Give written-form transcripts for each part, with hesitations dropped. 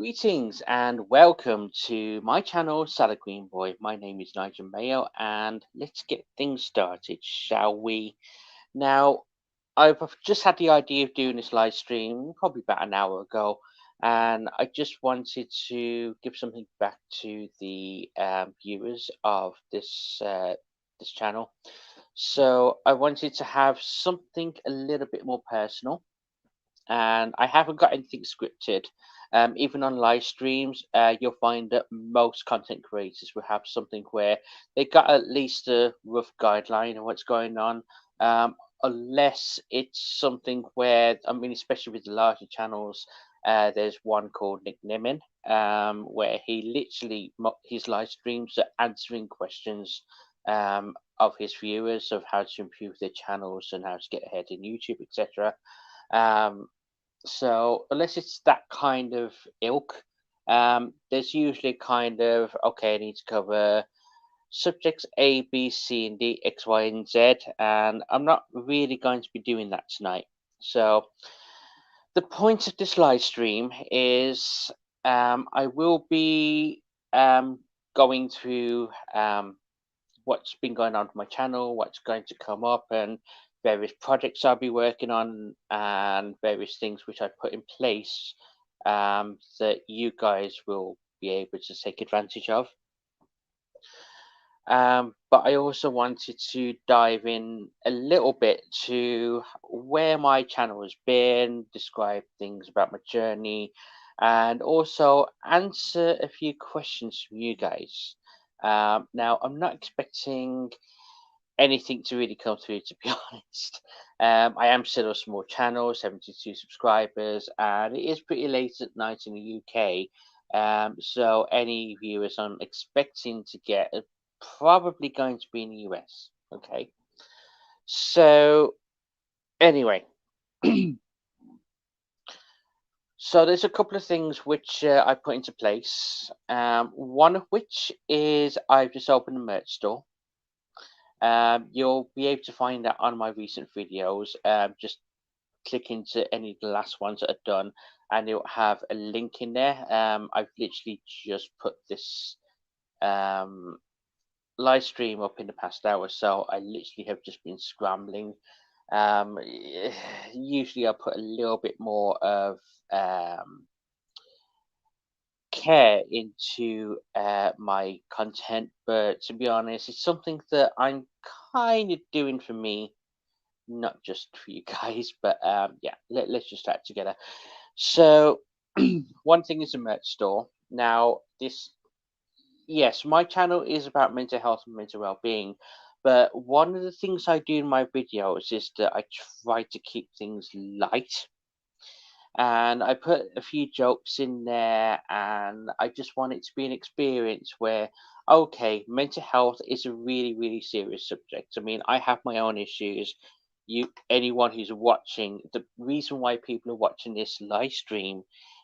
Greetings and welcome to my channel, Salad Green Boy. My name is Nigel Mayo, and let's get things started, shall we? Now, I've just had the idea of doing this live stream probably about an hour ago, and I just wanted to give something back to the viewers of this channel. So I wanted to have something a little bit more personal, and I haven't got anything scripted. Even on live streams, you'll find that most content creators will have something where they got at least a rough guideline of what's going on. Unless it's something where, I mean, especially with the larger channels, there's one called Nick Nimmin, where he literally his live streams are answering questions of his viewers of how to improve their channels and how to get ahead in YouTube, etc. So unless it's that kind of ilk, there's usually kind of okay, I need to cover subjects A, B, C, and D, X, Y, and Z, and I'm not really going to be doing that tonight. So the point of this live stream is I will be going through what's been going on with my channel, what's going to come up, and various projects I'll be working on, and various things which I put in place that you guys will be able to take advantage of. But I also wanted to dive in a little bit to where my channel has been, describe things about my journey, and also answer a few questions from you guys. Now, I'm not expecting anything to really come through, to be honest. I am still a small channel, 72 subscribers, and it is pretty late at night in the UK. So any viewers I'm expecting to get are probably going to be in the US. Okay. So anyway, so there's a couple of things which I put into place. One of which is I've just opened a merch store. You'll be able to find that on my recent videos. Just click into any of the last ones that are done, and it'll have a link in there. I've literally just put this live stream up in the past hour, so I literally have just been scrambling. Usually I put a little bit more of care into my content, but to be honest, it's something that I'm kind of doing for me, not just for you guys. But yeah, let's just start together. So one thing is a merch store. Now this, yes, my channel is about mental health and mental well-being, but one of the things I do in my videos is that I try to keep things light, and I put a few jokes in there, and I just want it to be an experience where, okay, mental health is a really, really serious subject. I mean, I have my own issues. Anyone who's watching, the reason why people are watching this live stream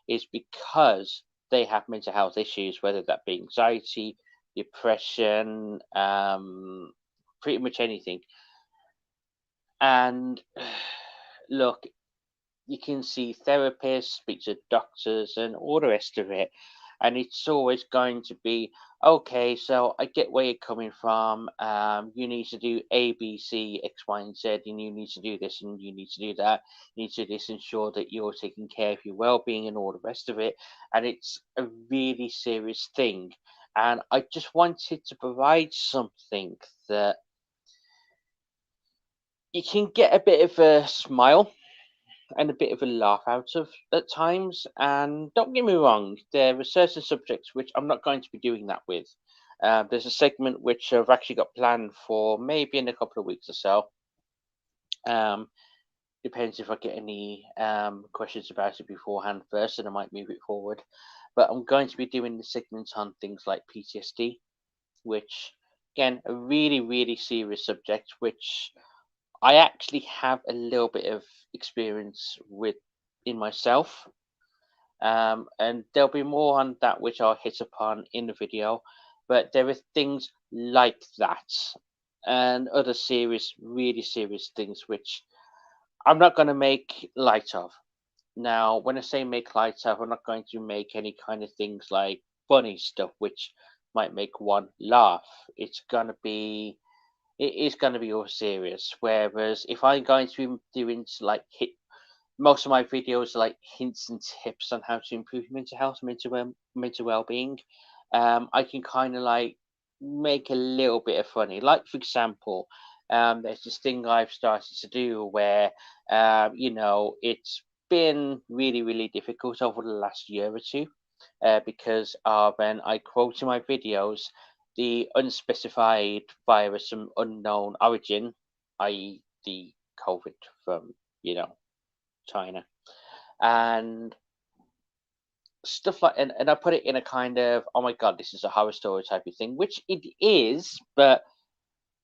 is because they have mental health issues, whether that be anxiety, depression, pretty much anything. And look, you can see therapists, speak to doctors, and all the rest of it. And it's always going to be okay. So I get where you're coming from. You need to do A, B, C, X, Y, and Z, and you need to do this, and you need to do that. You need to do this, ensure that you're taking care of your well-being and all the rest of it. And it's a really serious thing. And I just wanted to provide something that you can get a bit of a smile and a bit of a laugh out of at times. And don't get me wrong, there are certain subjects which I'm not going to be doing that with. There's a segment which I've actually got planned for maybe in a couple of weeks or so. Depends if I get any questions about it beforehand first, and I might move it forward. But I'm going to be doing the segments on things like PTSD, which, again, a really, really serious subject, which I actually have a little bit of experience with in myself. And there'll be more on that which I'll hit upon in the video. But there are things like that and other serious, really serious things which I'm not going to make light of. Now, when I say make light of, I'm not going to make any kind of things like funny stuff, which might make one laugh. It's gonna be it is gonna be all serious. Whereas if I'm going to be doing like hit most of my videos are like hints and tips on how to improve your mental health, mental well-being. I can kind of like make a little bit of funny. Like for example, there's this thing I've started to do where it's been really really difficult over the last year or two because when I quote in my videos the unspecified virus from unknown origin, i.e. the COVID from China, and stuff like and I put it in a kind of, oh my god, this is a horror story type of thing, which it is, but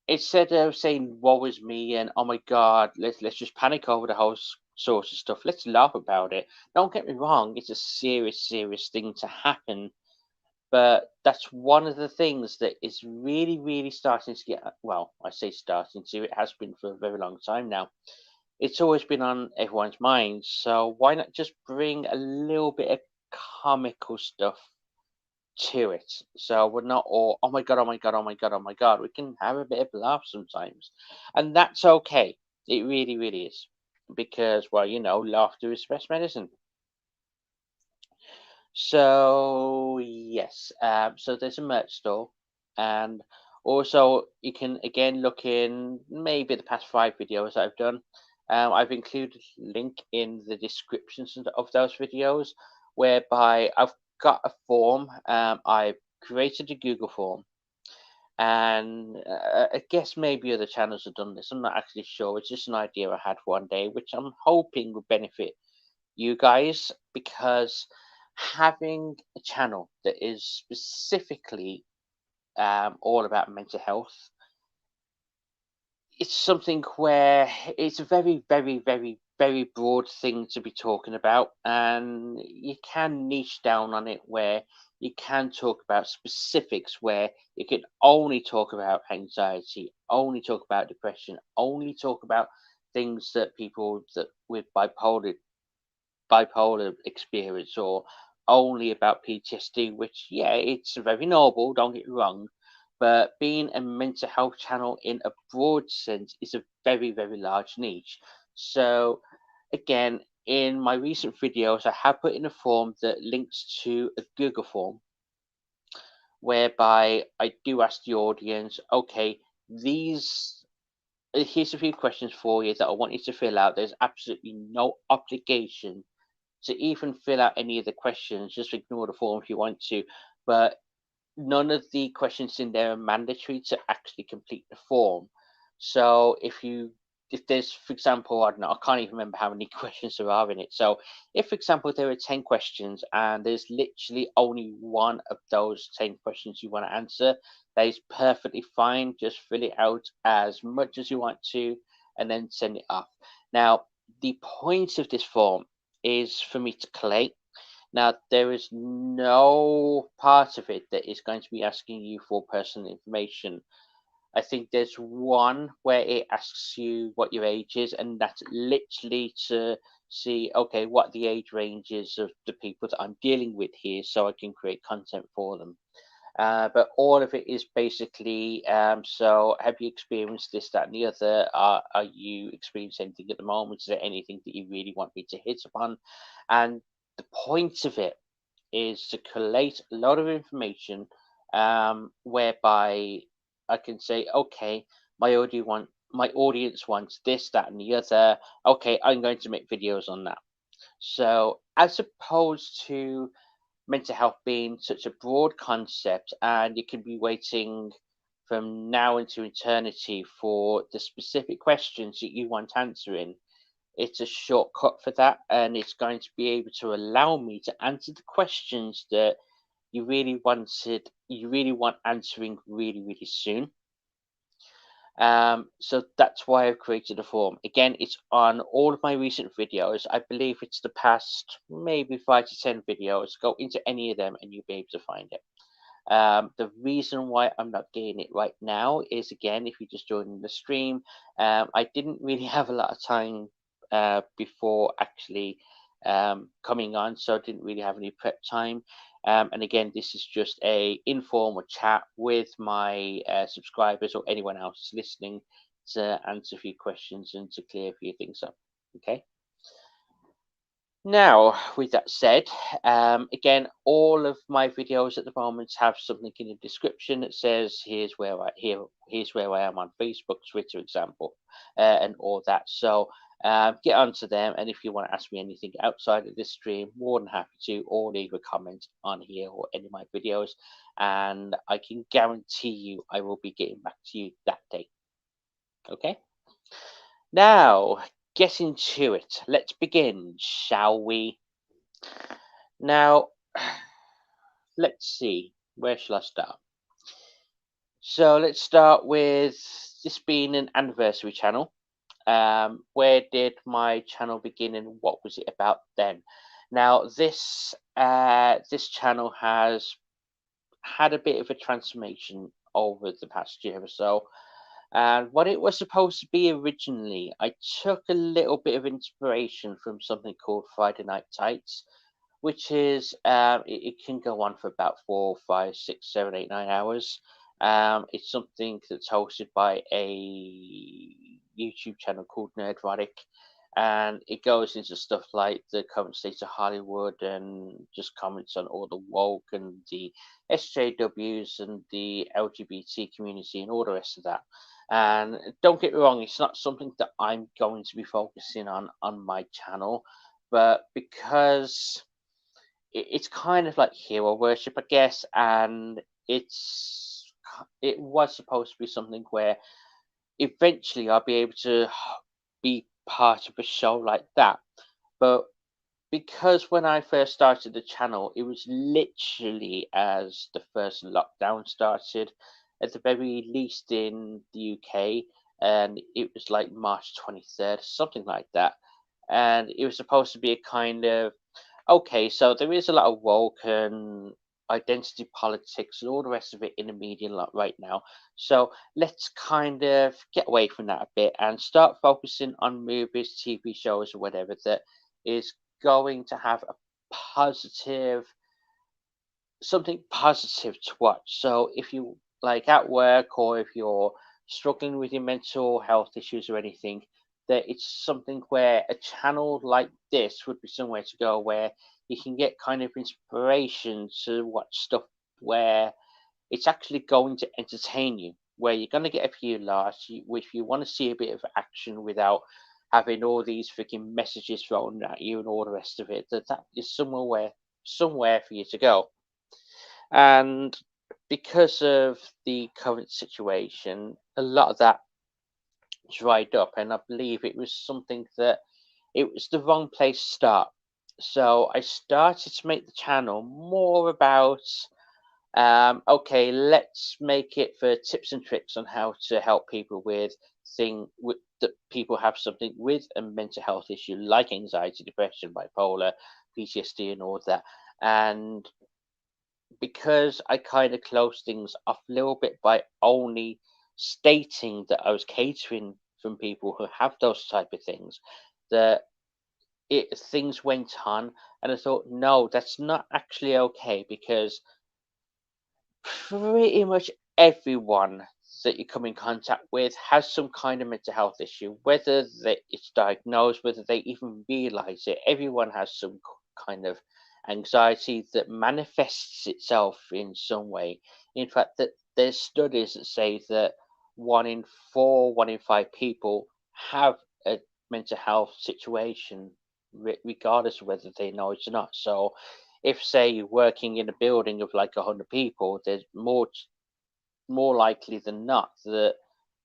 instead of saying woe is me and oh my god, let's just panic over the whole source of stuff, let's laugh about it. Don't get me wrong, it's a serious thing to happen, but that's one of the things that is really really starting to get, well, I say starting to, it has been for a very long time now. It's always been on everyone's minds, so why not just bring a little bit of comical stuff to it? So we're not all, oh my god, oh my god, oh my god, oh my god. We can have a bit of laugh sometimes, and that's okay. It really, really is, because, well, laughter is best medicine. So yes, so there's a merch store, and also you can again look in maybe the past 5 videos I've done. I've included a link in the descriptions of those videos, whereby I've got a form. I've created a Google form, and I guess maybe other channels have done this. I'm not actually sure. It's just an idea I had one day, which I'm hoping would benefit you guys, because having a channel that is specifically all about mental health, it's something where it's a very broad thing to be talking about, and you can niche down on it where you can talk about specifics, where you can only talk about anxiety, only talk about depression, only talk about things that people that with bipolar experience, or only about PTSD, which, yeah, it's very noble, don't get me wrong, but being a mental health channel in a broad sense is a very large niche. So, again, in my recent videos, I have put in a form that links to a Google form, whereby I do ask the audience, okay, these here's a few questions for you that I want you to fill out. There's absolutely no obligation to even fill out any of the questions. Just ignore the form if you want to, but none of the questions in there are mandatory to actually complete the form. So if there's, for example, I don't know, I can't even remember how many questions there are in it. So if, for example, there are 10 questions and there's literally only one of those 10 questions you want to answer, that is perfectly fine. Just fill it out as much as you want to and then send it off. Now, the point of this form is for me to collate. Now, there is no part of it that is going to be asking you for personal information. I think there's one where it asks you what your age is, and that's literally to see, okay, what the age range is of the people that I'm dealing with here, so I can create content for them. But all of it is basically, so have you experienced this, that, and the other? Are you experiencing anything at the moment? Is there anything that you really want me to hit upon? And the point of it is to collate a lot of information, whereby I can say, okay, my audience wants this, that, and the other. Okay, I'm going to make videos on that. So as opposed to mental health being such a broad concept, and you can be waiting from now into eternity for the specific questions that you want answering, it's a shortcut for that, and it's going to be able to allow me to answer the questions that you really want answering really soon. So that's why I've created a form. Again, it's on all of my recent videos. I believe it's the past maybe 5 to 10 videos. Go into any of them and you'll be able to find it. The reason why I'm not getting it right now is, again, if you're just joining the stream, I didn't really have a lot of time before actually coming on, so I didn't really have any prep time. And again, this is just a informal chat with my subscribers or anyone else who's listening to answer a few questions and to clear a few things up. Okay. Now, with that said, again, all of my videos at the moment have something in the description that says here's where I am on Facebook, Twitter, example, and all that. So get onto them, and if you want to ask me anything outside of this stream, more than happy to, or leave a comment on here or any of my videos, and I can guarantee you I will be getting back to you that day. Okay. Now, getting to it. Let's begin, shall we? Now, let's see, where shall I start? So let's start with this being an anniversary channel. Where did my channel begin and what was it about then? Now, this channel has had a bit of a transformation over the past year or so. And what it was supposed to be originally, I took a little bit of inspiration from something called Friday Night Tights, which is it can go on for about 4, 5, 6, 7, 8, 9 hours. It's something that's hosted by a YouTube channel called Nerdrotic, and it goes into stuff like the current state of Hollywood and just comments on all the woke and the SJWs and the LGBT community and all the rest of that. And don't get me wrong, it's not something that I'm going to be focusing on my channel, but because it's kind of like hero worship, I guess, and it was supposed to be something where eventually I'll be able to be part of a show like that. But because when I first started the channel, it was literally as the first lockdown started, at the very least in the UK, and it was like March 23rd, something like that. And it was supposed to be a kind of okay, so there is a lot of woke and identity politics and all the rest of it in the media lot right now. So let's kind of get away from that a bit and start focusing on movies, TV shows, or whatever that is going to have a positive, something positive to watch. So if you like at work or if you're struggling with your mental health issues or anything, that it's something where a channel like this would be somewhere to go where you can get kind of inspiration to watch stuff where it's actually going to entertain you, where you're going to get a few laughs. If you want to see a bit of action without having all these freaking messages thrown at you and all the rest of it, that is somewhere for you to go. And because of the current situation, a lot of that dried up, and I believe it was something that it was the wrong place to start. So I started to make the channel more about okay, let's make it for tips and tricks on how to help people with that people have something with a mental health issue like anxiety, depression, bipolar, PTSD, and all that. And because I kind of closed things off a little bit by only stating that I was catering from people who have those type of things, that things went on, and I thought, no, that's not actually okay because pretty much everyone that you come in contact with has some kind of mental health issue, whether it's diagnosed, whether they even realize it. Everyone has some kind of anxiety that manifests itself in some way. In fact, that there's studies that say that 1 in 4, 1 in 5 people have a mental health situation, regardless of whether they know it or not. So if say you're working in a building of like 100 people, there's more likely than not that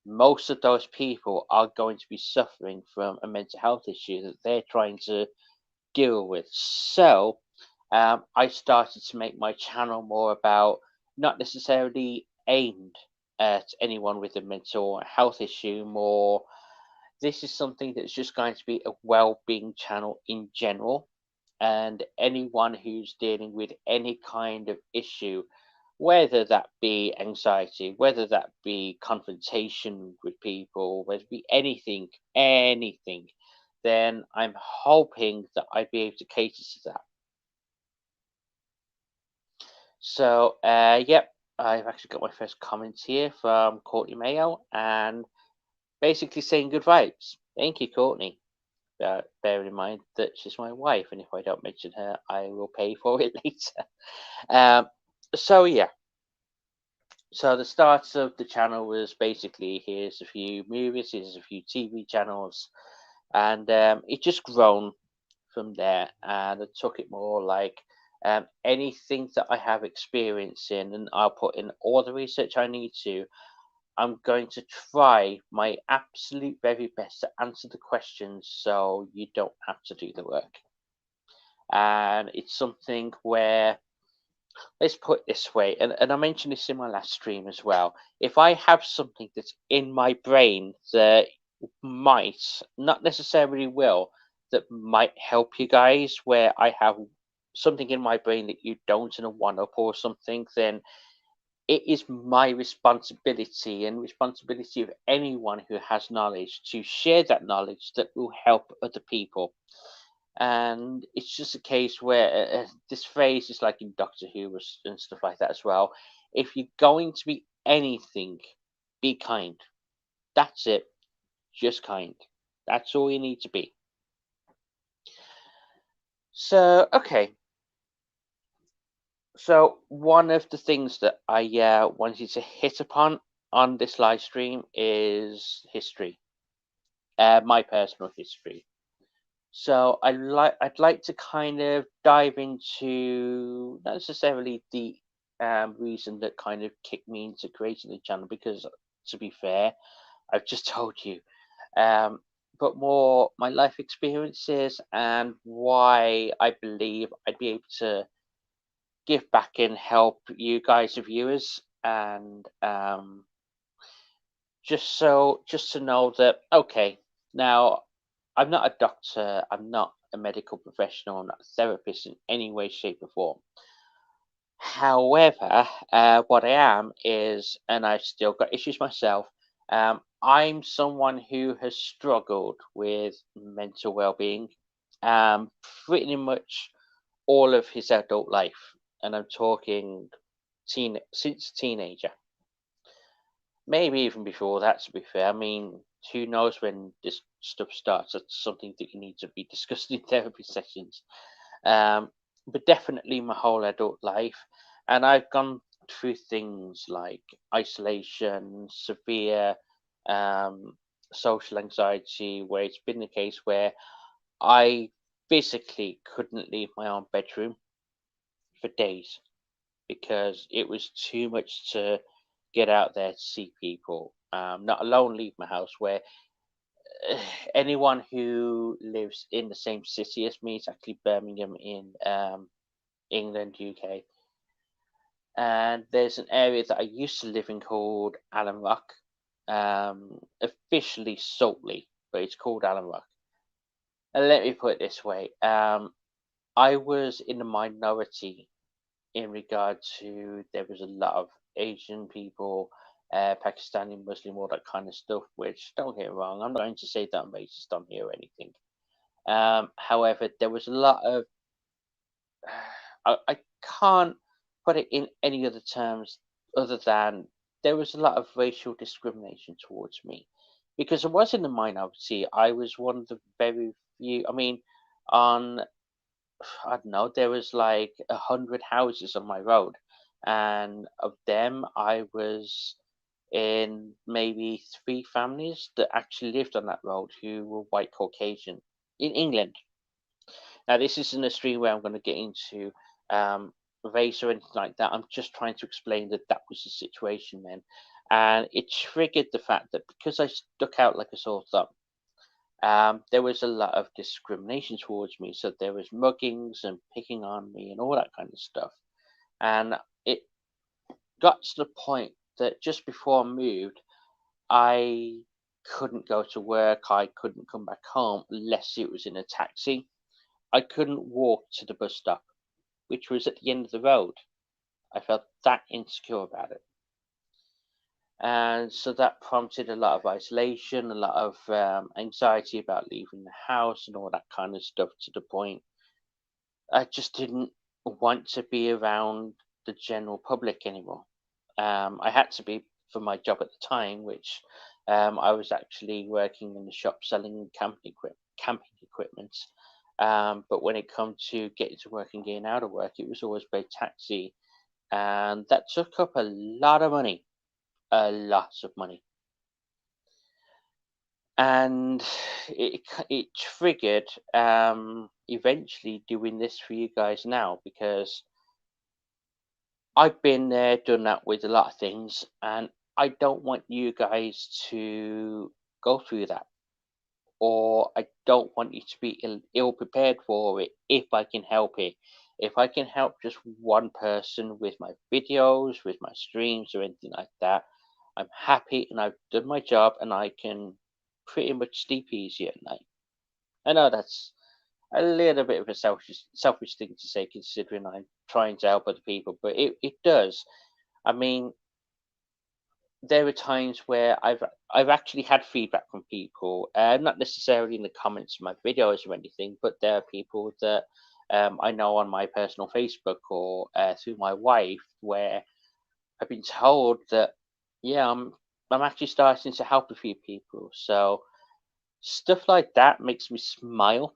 most of those people are going to be suffering from a mental health issue that they're trying to deal with. So I started to make my channel more about not necessarily aimed at anyone with a mental health issue, more this is something that's just going to be a well-being channel in general, and anyone who's dealing with any kind of issue, whether that be anxiety, whether that be confrontation with people, whether it be anything, then I'm hoping that I'd be able to cater to that. So, yep, I've actually got my first comment here from Courtney Mayo, and basically saying good vibes. Thank you, Courtney. Bearing in mind that she's my wife, and if I don't mention her, I will pay for it later. So yeah, so the start of the channel was basically here's a few movies, here's a few TV channels, and it just grown from there. And I took it more like anything that I have experience in, and I'll put in all the research I need to. I'm going to try my absolute very best to answer the questions so you don't have to do the work. And it's something where, let's put it this way, and I mentioned this in my last stream as well. If I have something that's in my brain that might, not necessarily will, that might help you guys, where I have something in my brain that you don't in a one up or something, then it is my responsibility and responsibility of anyone who has knowledge to share that knowledge that will help other people. And it's just a case where this phrase is like in Doctor Who and stuff like that as well. If you're going to be anything, be kind. That's it. Just kind. That's all you need to be. So, okay. So, one of the things that I wanted to hit upon on this live stream is history, my personal history. So I'd like to kind of dive into not necessarily the reason that kind of kicked me into creating the channel, because to be fair, I've just told you, um, but more my life experiences and why I believe I'd be able to give back and help you guys, the viewers, and just to know that, okay, now I'm not a doctor, I'm not a medical professional, I'm not a therapist in any way, shape, or form. However, what I am is, and I've still got issues myself, I'm someone who has struggled with mental well-being, pretty much all of his adult life, and I'm talking since teenager. Maybe even before that, to be fair. I mean, who knows when this stuff starts? That's something that you need to be discussed in therapy sessions. But definitely my whole adult life. And I've gone through things like isolation, severe social anxiety, where it's been the case where I physically couldn't leave my own bedroom for days because it was too much to get out there to see people. Not alone leave my house, where anyone who lives in the same city as me, it's actually Birmingham in England, UK. And there's an area that I used to live in called Allen Rock, officially Saltley, but it's called Allen Rock. And let me put it this way, I was in the minority in regard to, there was a lot of Asian people, Pakistani, Muslim, all that kind of stuff, which, don't get me wrong, I'm not going to say that I'm racist on here or anything. However, there was a lot of, I can't put it in any other terms other than there was a lot of racial discrimination towards me because I was in the minority. I was one of the very few, I mean, on I don't know, there was like 100 houses on my road, and of them, I was in maybe three families that actually lived on that road who were white Caucasian in England. Now, this isn't a stream where I'm going to get into race or anything like that. I'm just trying to explain that that was the situation then, and it triggered the fact that because I stuck out like a sore thumb, there was a lot of discrimination towards me. So there was muggings and picking on me and all that kind of stuff. And it got to the point that just before I moved, I couldn't go to work. I couldn't come back home unless it was in a taxi. I couldn't walk to the bus stop, which was at the end of the road. I felt that insecure about it. And so that prompted a lot of isolation, a lot of anxiety about leaving the house and all that kind of stuff, to the point I just didn't want to be around the general public anymore. I had to be for my job at the time, which I was actually working in the shop selling camping equipment. But when it come to getting to work and getting out of work, it was always by taxi, and that took up a lot of money, a lot of money. And it triggered eventually doing this for you guys now, because I've been there, done that with a lot of things, and I don't want you guys to go through that, or I don't want you to be ill prepared for it if I can help it. If I can help just one person with my videos, with my streams, or anything like that, I'm happy and I've done my job and I can pretty much sleep easy at night. I know that's a little bit of a selfish thing to say, considering I'm trying to help other people, but it does. I mean, there are times where I've actually had feedback from people, not necessarily in the comments of my videos or anything, but there are people that I know on my personal Facebook, or through my wife, where I've been told that, yeah, I'm actually starting to help a few people. So stuff like that makes me smile,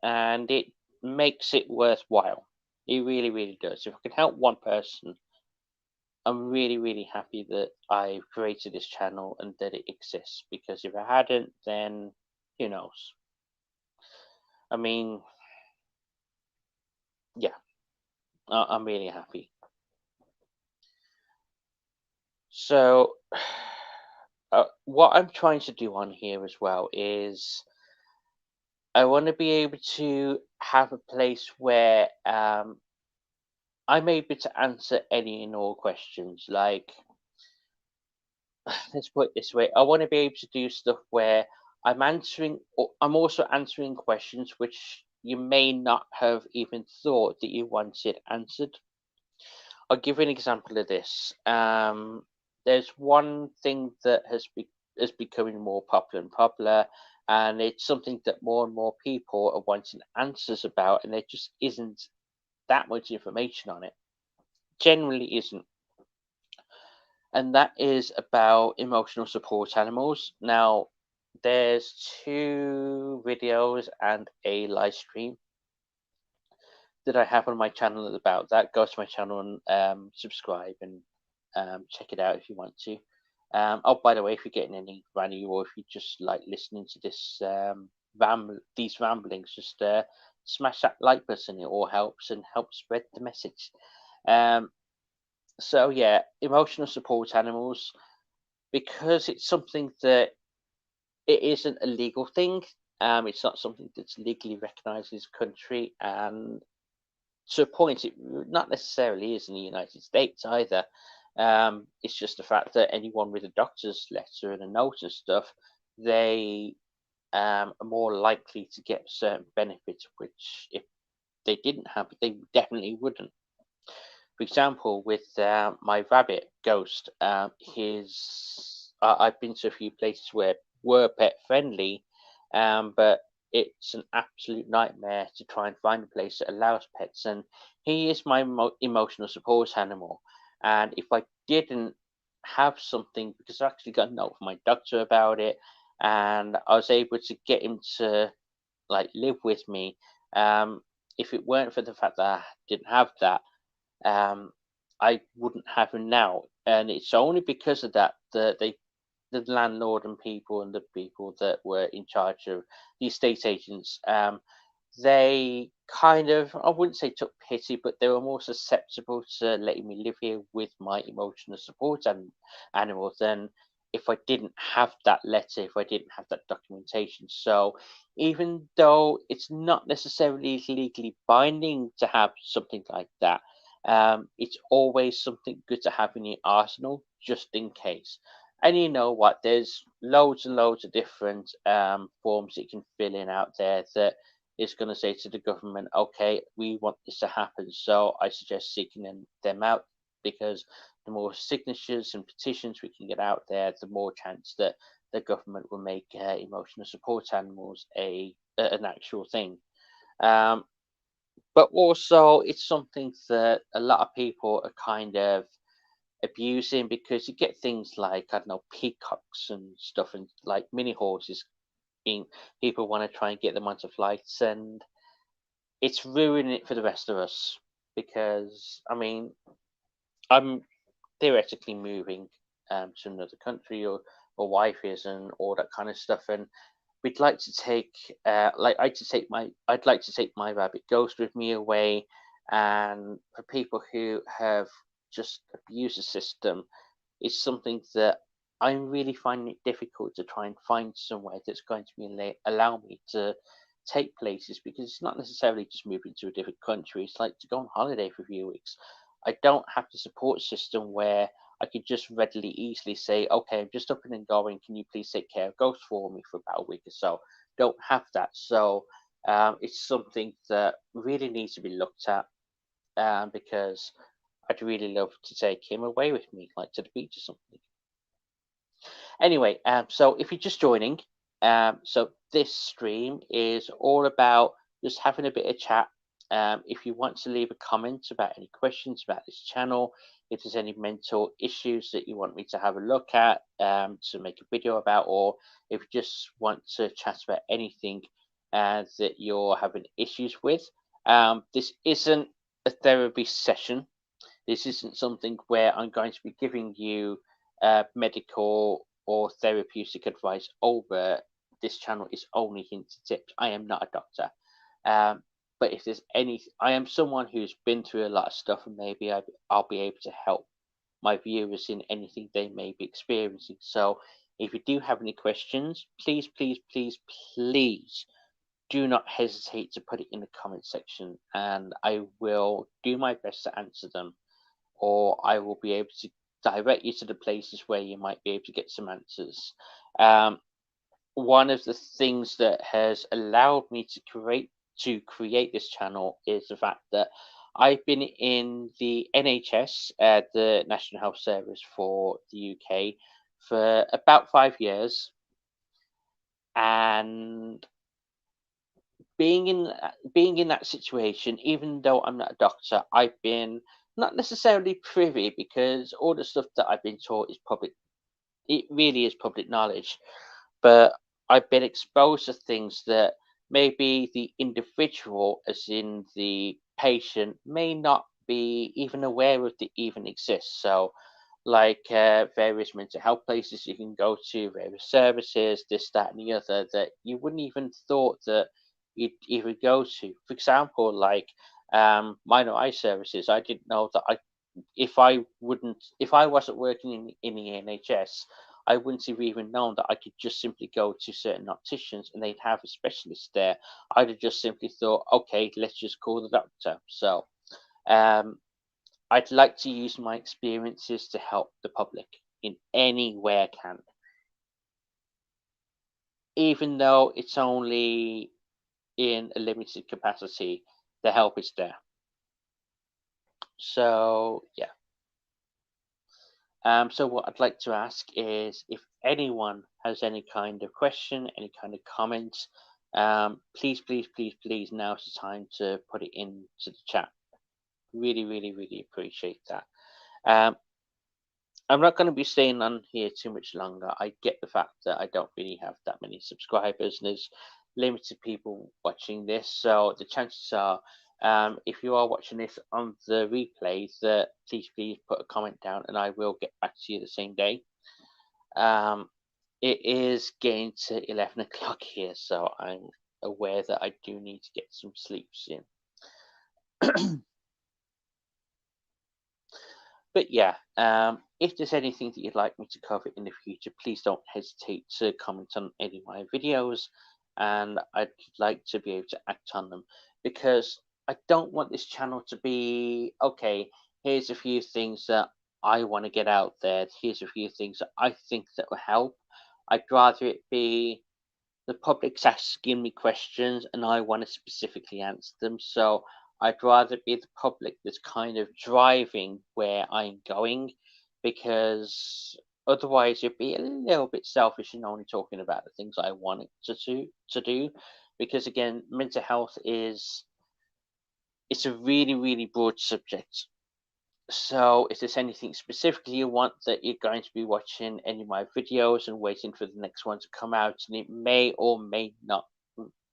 and it makes it worthwhile. It really, really does. If I can help one person, I'm really, really happy that I've created this channel and that it exists. Because if I hadn't, then who knows? I mean, yeah, I'm really happy. So, what I'm trying to do on here as well is I want to be able to have a place where I'm able to answer any and all questions. Like, let's put it this way, I want to be able to do stuff where I'm also answering questions which you may not have even thought that you wanted answered. I'll give you an example of this. There's one thing that is becoming more popular and popular, and it's something that more and more people are wanting answers about, and there just isn't that much information on it. Generally isn't. And that is about emotional support animals. Now, there's two videos and a live stream that I have on my channel about that. Go to my channel and subscribe and check it out if you want to. Oh, by the way, if you're getting any value, or if you just like listening to this these ramblings, just smash that like button. It all helps and helps spread the message. Um, so yeah, emotional support animals, because it's something that it isn't a legal thing. It's not something that's legally recognised in this country, and to a point, it not necessarily is in the United States either. It's just the fact that anyone with a doctor's letter and a note and stuff, they are more likely to get certain benefits, which if they didn't have, they definitely wouldn't. For example, with my rabbit Ghost, I've been to a few places where were pet friendly, but it's an absolute nightmare to try and find a place that allows pets. And he is my emotional support animal. And if I didn't have something, because I actually got a note from my doctor about it, and I was able to get him to like live with me. If it weren't for the fact that I didn't have that, um, I wouldn't have him now. And it's only because of that that the landlord and people and the people that were in charge of the estate agents, they kind of, I wouldn't say took pity, but they were more susceptible to letting me live here with my emotional support animal than if I didn't have that letter, if I didn't have that documentation. So even though it's not necessarily legally binding to have something like that, it's always something good to have in your arsenal just in case. And you know what? There's loads and loads of different forms that you can fill in out there that is going to say to the government, okay, we want this to happen. So I suggest seeking them out. because the more signatures and petitions we can get out there, the more chance that the government will make emotional support animals an actual thing. Um, but also, it's something that a lot of people are kind of abusing, because you get things like, I don't know, peacocks and stuff, and like mini horses being, people want to try and get them onto flights, and it's ruining it for the rest of us. Because I mean, I'm theoretically moving to another country, or wife is, and all that kind of stuff, and we'd like to take I'd like to take my rabbit ghost with me away. And for people who have just abused the system, it's something that I'm really finding it difficult to try and find somewhere that's going to allow me to take places, because it's not necessarily just moving to a different country. It's like to go on holiday for a few weeks. I don't have the support system where I could just readily, easily say, okay, I'm just up and going. Can you please take care of Ghost for me for about a week or so? Don't have that. So it's something that really needs to be looked at, because I'd really love to take him away with me, like to the beach or something. Anyway, so if you're just joining, so this stream is all about just having a bit of chat. If you want to leave a comment about any questions about this channel, if there's any mental issues that you want me to have a look at, to make a video about, or if you just want to chat about anything that you're having issues with, this isn't a therapy session. This isn't something where I'm going to be giving you medical or therapeutic advice over. This channel is only hints and tips. I am not a doctor. But if there's I am someone who's been through a lot of stuff, and maybe I'll be able to help my viewers in anything they may be experiencing. So if you do have any questions, please, please, please, please do not hesitate to put it in the comment section, and I will do my best to answer them, or I will be able to direct you to the places where you might be able to get some answers. One of the things that has allowed me to create this channel is the fact that I've been in the NHS, the National Health Service for the UK, for about 5 years, and being in that situation, even though I'm not a doctor, I've been not necessarily privy, because all the stuff that I've been taught is public. It really is public knowledge, but I've been exposed to things that maybe the individual, as in the patient, may not be even aware of that even exist. So, like various mental health places you can go to, various services, this, that, and the other, that you wouldn't even thought that you'd even go to. For example, like minor eye services. I didn't know that if I wasn't working in the NHS, I wouldn't have even known that I could just simply go to certain opticians and they'd have a specialist there. I'd have just simply thought, okay, let's just call the doctor. So um, I'd like to use my experiences to help the public in any way I can, even though it's only in a limited capacity. The help is there. So yeah. So what I'd like to ask is, if anyone has any kind of question, any kind of comments, please, please, please, please, now's the time to put it into the chat. Really, really, really appreciate that. I'm not going to be staying on here too much longer. I get the fact that I don't really have that many subscribers, and there's limited people watching this. So the chances are, if you are watching this on the replay, that please put a comment down, and I will get back to you the same day. It is getting to 11 o'clock here, so I'm aware that I do need to get some sleep soon. But yeah, if there's anything that you'd like me to cover in the future, please don't hesitate to comment on any of my videos, and I'd like to be able to act on them, because I don't want this channel to be, okay, here's a few things that I want to get out there, here's a few things that I think that will help. I'd rather it be the public's asking me questions and I want to specifically answer them. So I'd rather be the public that's kind of driving where I'm going, because otherwise it'd be a little bit selfish and only talking about the things I want it to do. Because again, mental health it's a really broad subject. So if there's anything specifically you want, that you're going to be watching any of my videos and waiting for the next one to come out, and it may or may not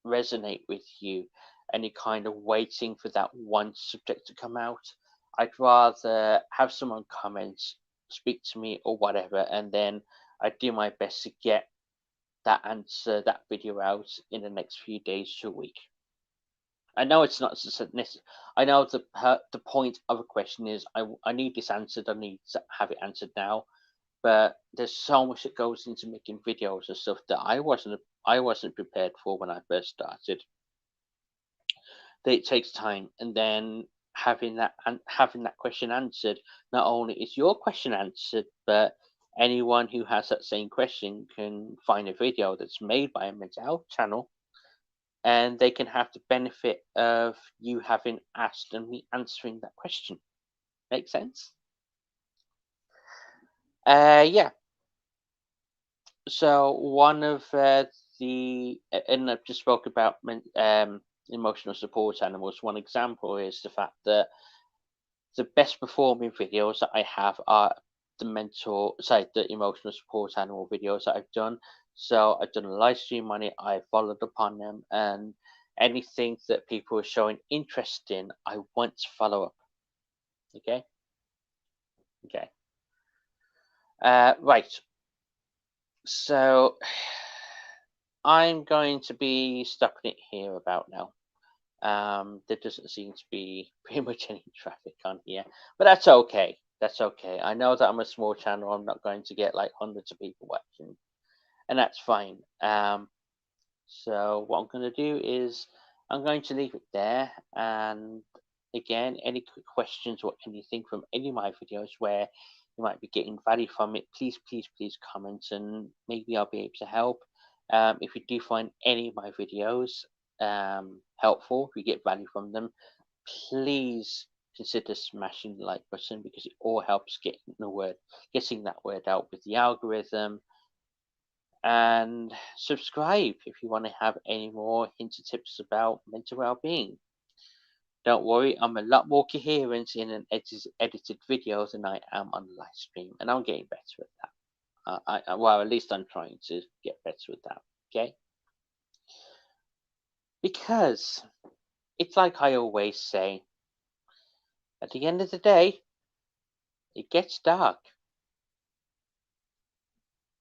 resonate with you, and you're kind of waiting for that one subject to come out, I'd rather have someone comment, speak to me or whatever, and then I do my best to get that answer, that video out in the next few days to a week. I know it's not I know the point of a question is I need this answered. I need to have it answered now. But there's so much that goes into making videos and stuff that I wasn't prepared for when I first started. That it takes time, and then having that question answered. Not only is your question answered, but anyone who has that same question can find a video that's made by a mental health channel, and they can have the benefit of you having asked and me answering that question. Make sense? Yeah. So one of and I've just spoke about emotional support animals. One example is the fact that the best performing videos that I have are the emotional support animal videos that I've done. So I've done a live stream on it, I followed up on them, and anything that people are showing interest in, I want to follow up. Okay. Okay. Right. So I'm going to be stopping it here about now. There doesn't seem to be pretty much any traffic on here, but that's okay. That's okay. I know that I'm a small channel. I'm not going to get like hundreds of people watching, and that's fine. So what I'm going to do is I'm going to leave it there. And again, any quick questions or anything from any of my videos where you might be getting value from it, please comment, and maybe I'll be able to help. If you do find any of my videos helpful, if you get value from them, please consider smashing the like button, because it all helps getting that word out with the algorithm. And subscribe if you want to have any more hints and tips about mental well-being. Don't worry, I'm a lot more coherent in an edited video than I am on a live stream, and I'm getting better at that. Well, at least I'm trying to get better at that. Okay, because it's like I always say, at the end of the day, it gets dark.